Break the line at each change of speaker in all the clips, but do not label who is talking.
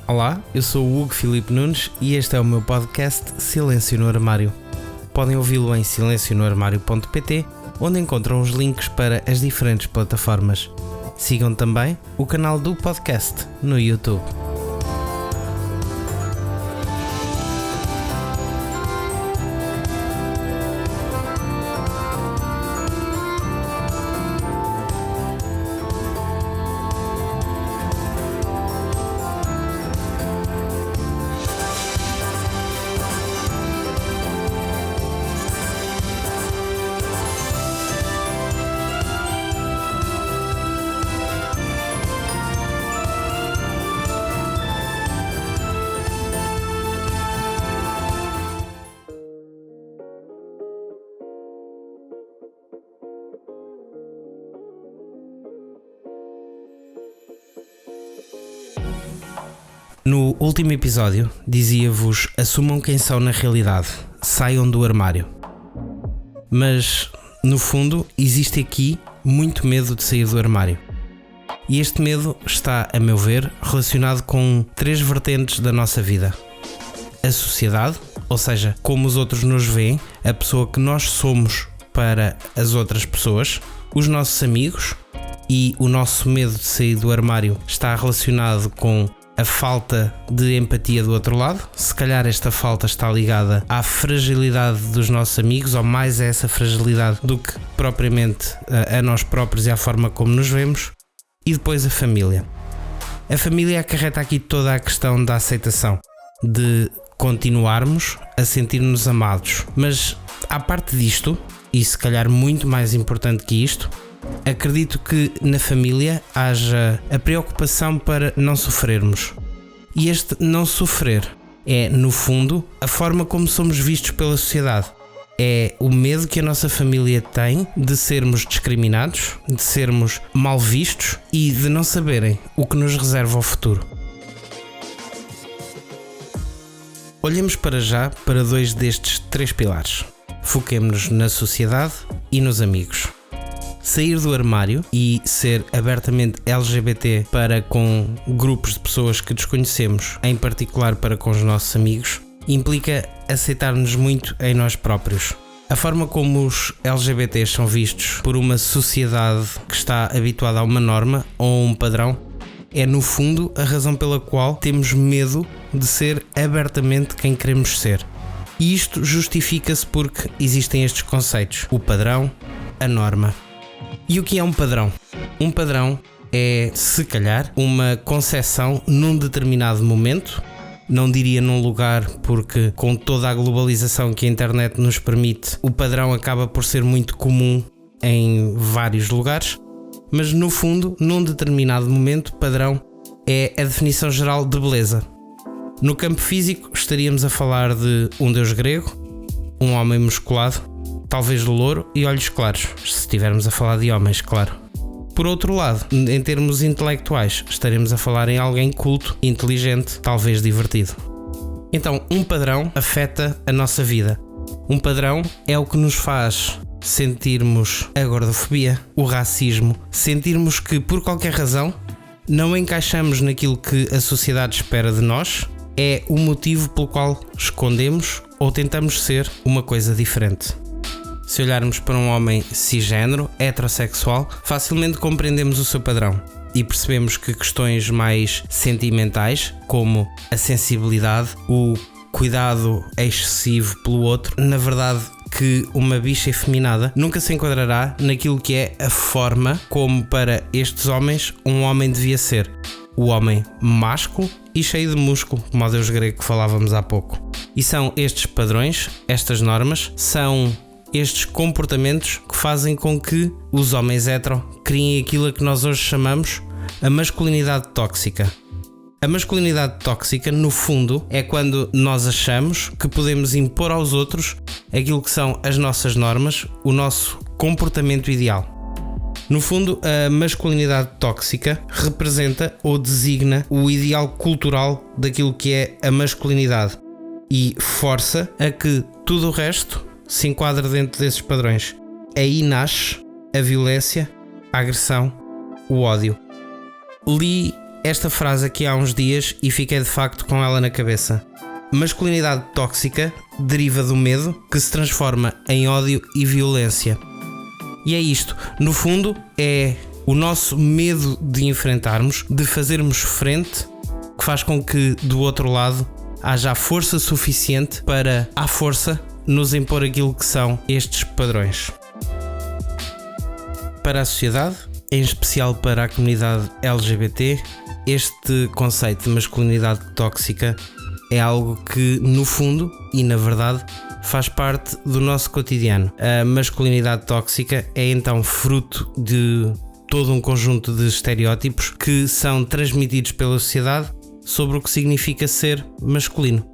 Olá, eu sou o Hugo Filipe Nunes e este é o meu podcast Silêncio no Armário. Podem ouvi-lo em silencionoarmario.pt, onde encontram os links para as diferentes plataformas. Sigam também o canal do podcast no YouTube. No último episódio, dizia-vos: assumam quem são na realidade, saiam do armário. Mas, no fundo, existe aqui muito medo de sair do armário. E este medo está, a meu ver, relacionado com 3 vertentes da nossa vida. A sociedade, ou seja, como os outros nos veem, a pessoa que nós somos para as outras pessoas, os nossos amigos, e o nosso medo de sair do armário está relacionado com a falta de empatia do outro lado. Se calhar esta falta está ligada à fragilidade dos nossos amigos, ou mais a essa fragilidade do que propriamente a nós próprios e à forma como nos vemos. E depois a família. A família acarreta aqui toda a questão da aceitação, de continuarmos a sentir-nos amados. Mas à parte disto, e se calhar muito mais importante que isto, acredito que na família haja a preocupação para não sofrermos. E este não sofrer é, no fundo, a forma como somos vistos pela sociedade. É o medo que a nossa família tem de sermos discriminados, de sermos mal vistos e de não saberem o que nos reserva ao futuro. Olhemos para já para 2 destes 3 pilares. Foquemo-nos na sociedade e nos amigos. Sair do armário e ser abertamente LGBT para com grupos de pessoas que desconhecemos, em particular para com os nossos amigos, implica aceitar-nos muito em nós próprios. A forma como os LGBTs são vistos por uma sociedade que está habituada a uma norma ou a um padrão é, no fundo, a razão pela qual temos medo de ser abertamente quem queremos ser. E isto justifica-se porque existem estes conceitos: o padrão, a norma. E o que é um padrão? Um padrão é, se calhar, uma concepção num determinado momento, não diria num lugar, porque com toda a globalização que a internet nos permite, o padrão acaba por ser muito comum em vários lugares, mas no fundo, num determinado momento, padrão é a definição geral de beleza. No campo físico, estaríamos a falar de um deus grego, um homem musculado, talvez louro e olhos claros, se estivermos a falar de homens, claro. Por outro lado, em termos intelectuais, estaremos a falar em alguém culto, inteligente, talvez divertido. Então, um padrão afeta a nossa vida. Um padrão é o que nos faz sentirmos a gordofobia, o racismo, sentirmos que, por qualquer razão, não encaixamos naquilo que a sociedade espera de nós. É o motivo pelo qual escondemos ou tentamos ser uma coisa diferente. Se olharmos para um homem cisgénero, heterossexual, facilmente compreendemos o seu padrão e percebemos que questões mais sentimentais, como a sensibilidade, o cuidado excessivo pelo outro, na verdade que uma bicha efeminada nunca se enquadrará naquilo que é a forma como, para estes homens, um homem devia ser. O homem másculo e cheio de músculo, como o deus grego que falávamos há pouco. E são estes padrões, estas normas, são estes comportamentos que fazem com que os homens hetero criem aquilo a que nós hoje chamamos a masculinidade tóxica. A masculinidade tóxica, no fundo, é quando nós achamos que podemos impor aos outros aquilo que são as nossas normas, o nosso comportamento ideal. No fundo, a masculinidade tóxica representa ou designa o ideal cultural daquilo que é a masculinidade e força a que tudo o resto se enquadra dentro desses padrões. Aí nasce a violência, a agressão, o ódio. Li esta frase aqui há uns dias e fiquei de facto com ela na cabeça. Masculinidade tóxica deriva do medo que se transforma em ódio e violência. E é isto, no fundo, é o nosso medo de enfrentarmos, de fazermos frente, que faz com que do outro lado haja força suficiente para, à força, nos impor aquilo que são estes padrões. Para a sociedade, em especial para a comunidade LGBT, este conceito de masculinidade tóxica é algo que, no fundo e na verdade, faz parte do nosso cotidiano. A masculinidade tóxica é então fruto de todo um conjunto de estereótipos que são transmitidos pela sociedade sobre o que significa ser masculino.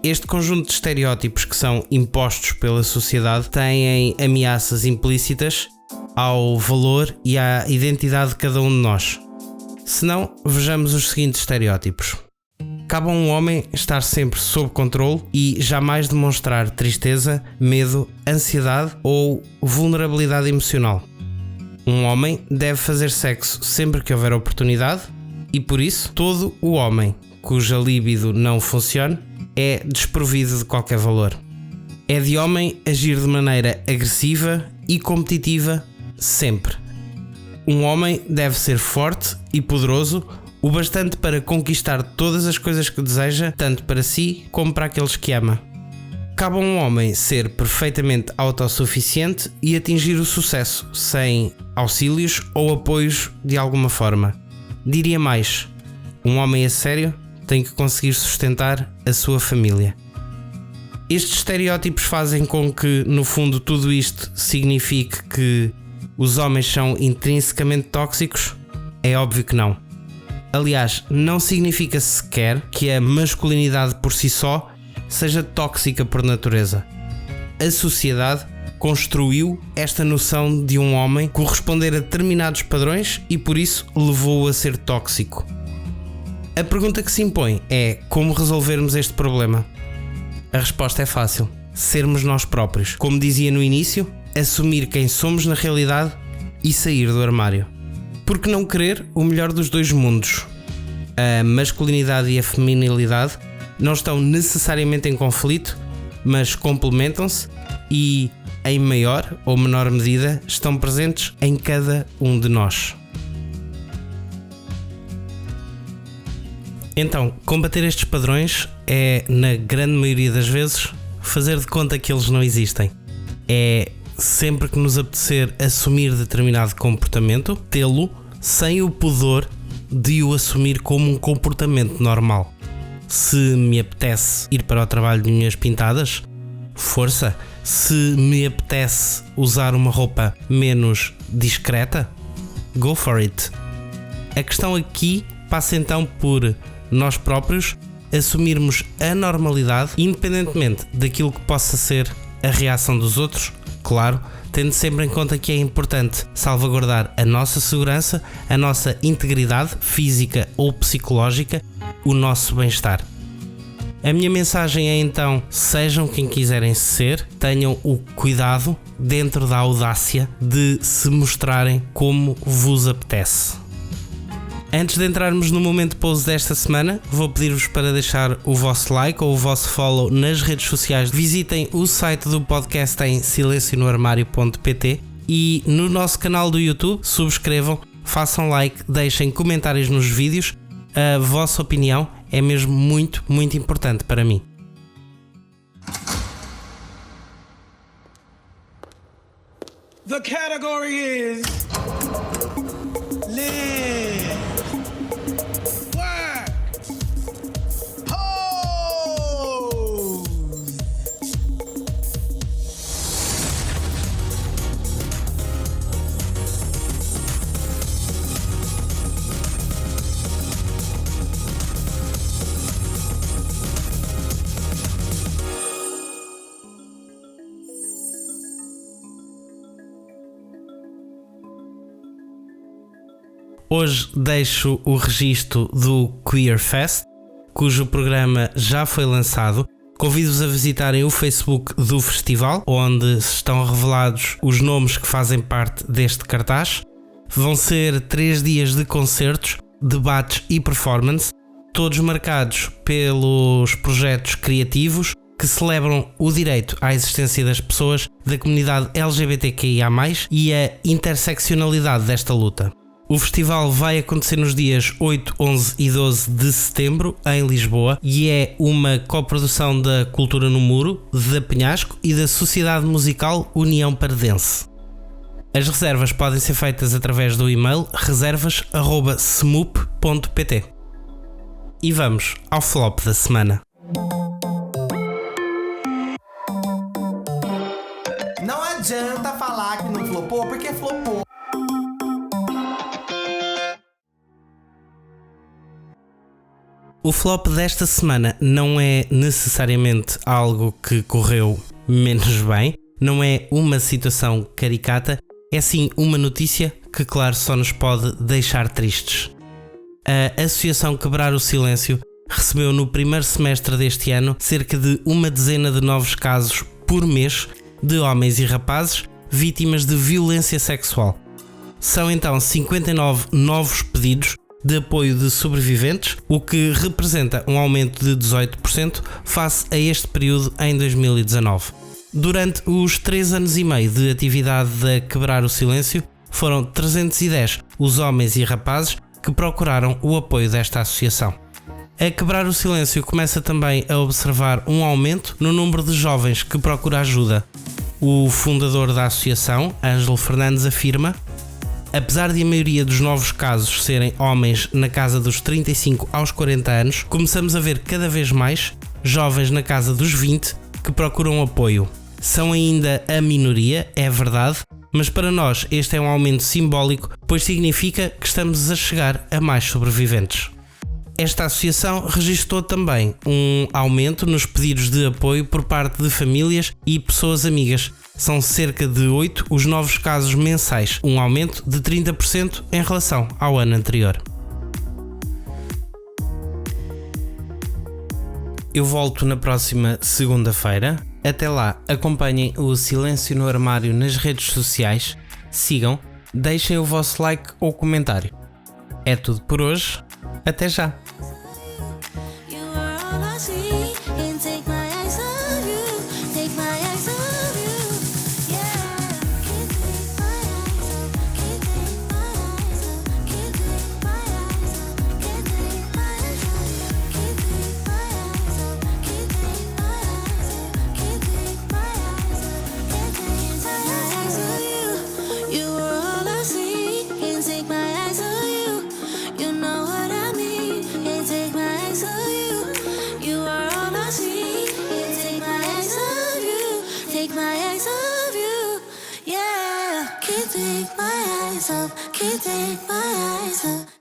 Este conjunto de estereótipos que são impostos pela sociedade têm ameaças implícitas ao valor e à identidade de cada um de nós. Se não, vejamos os seguintes estereótipos. Cabe a um homem estar sempre sob controle e jamais demonstrar tristeza, medo, ansiedade ou vulnerabilidade emocional. Um homem deve fazer sexo sempre que houver oportunidade e, por isso, todo o homem cuja libido não funcione é desprovido de qualquer valor. É de homem agir de maneira agressiva e competitiva sempre. Um homem deve ser forte e poderoso o bastante para conquistar todas as coisas que deseja, tanto para si como para aqueles que ama. Cabe a um homem ser perfeitamente autossuficiente e atingir o sucesso sem auxílios ou apoios de alguma forma. Diria mais, um homem a sério tem que conseguir sustentar a sua família. Estes estereótipos fazem com que, no fundo, tudo isto signifique que os homens são intrinsecamente tóxicos? É óbvio que não. Aliás, não significa sequer que a masculinidade por si só seja tóxica por natureza. A sociedade construiu esta noção de um homem corresponder a determinados padrões e por isso levou-o a ser tóxico. A pergunta que se impõe é como resolvermos este problema? A resposta é fácil: sermos nós próprios. Como dizia no início, assumir quem somos na realidade e sair do armário. Por que não querer o melhor dos dois mundos? A masculinidade e a feminilidade não estão necessariamente em conflito, mas complementam-se e, em maior ou menor medida, estão presentes em cada um de nós. Então, combater estes padrões é, na grande maioria das vezes, fazer de conta que eles não existem. É sempre que nos apetecer assumir determinado comportamento, tê-lo sem o pudor de o assumir como um comportamento normal. Se me apetece ir para o trabalho de unhas pintadas, força. Se me apetece usar uma roupa menos discreta, go for it. A questão aqui passa então por nós próprios assumirmos a normalidade, independentemente daquilo que possa ser a reação dos outros, claro, tendo sempre em conta que é importante salvaguardar a nossa segurança, a nossa integridade física ou psicológica, o nosso bem-estar. A minha mensagem é então: sejam quem quiserem ser, tenham o cuidado, dentro da audácia, de se mostrarem como vos apetece. Antes de entrarmos no momento pose desta semana, vou pedir-vos para deixar o vosso like ou o vosso follow nas redes sociais. Visitem o site do podcast em silencionoarmario.pt e no nosso canal do YouTube subscrevam, façam like, deixem comentários nos vídeos. A vossa opinião é mesmo muito, muito importante para mim.
The category is live, work, pose.
Hoje deixo o registro do Queer Fest, cujo programa já foi lançado. Convido-vos a visitarem o Facebook do festival, onde estão revelados os nomes que fazem parte deste cartaz. Vão ser 3 dias de concertos, debates e performance, todos marcados pelos projetos criativos que celebram o direito à existência das pessoas da comunidade LGBTQIA+, e a interseccionalidade desta luta. O festival vai acontecer nos dias 8, 11 e 12 de setembro em Lisboa e é uma coprodução da Cultura no Muro, da Penhasco e da Sociedade Musical União Pardense. As reservas podem ser feitas através do e-mail reservas@smup.pt. E vamos ao flop da semana.
Não adianta falar que não flopou, porque flopou.
O flop desta semana não é necessariamente algo que correu menos bem, não é uma situação caricata, é sim uma notícia que, claro, só nos pode deixar tristes. A Associação Quebrar o Silêncio recebeu no primeiro semestre deste ano cerca de uma dezena de novos casos por mês de homens e rapazes vítimas de violência sexual. São então 59 novos pedidos de apoio de sobreviventes, o que representa um aumento de 18% face a este período em 2019. Durante os 3 anos e meio de atividade da Quebrar o Silêncio, foram 310 os homens e rapazes que procuraram o apoio desta associação. A Quebrar o Silêncio começa também a observar um aumento no número de jovens que procura ajuda. O fundador da associação, Ângelo Fernandes, afirma: apesar de a maioria dos novos casos serem homens na casa dos 35 aos 40 anos, começamos a ver cada vez mais jovens na casa dos 20 que procuram apoio. São ainda a minoria, é verdade, mas para nós este é um aumento simbólico, pois significa que estamos a chegar a mais sobreviventes. Esta associação registrou também um aumento nos pedidos de apoio por parte de famílias e pessoas amigas. São cerca de 8 os novos casos mensais, um aumento de 30% em relação ao ano anterior. Eu volto na próxima segunda-feira. Até lá, acompanhem o Silêncio no Armário nas redes sociais, sigam, deixem o vosso like ou comentário. É tudo por hoje, até já!
Can't take my eyes off, can't take my eyes off.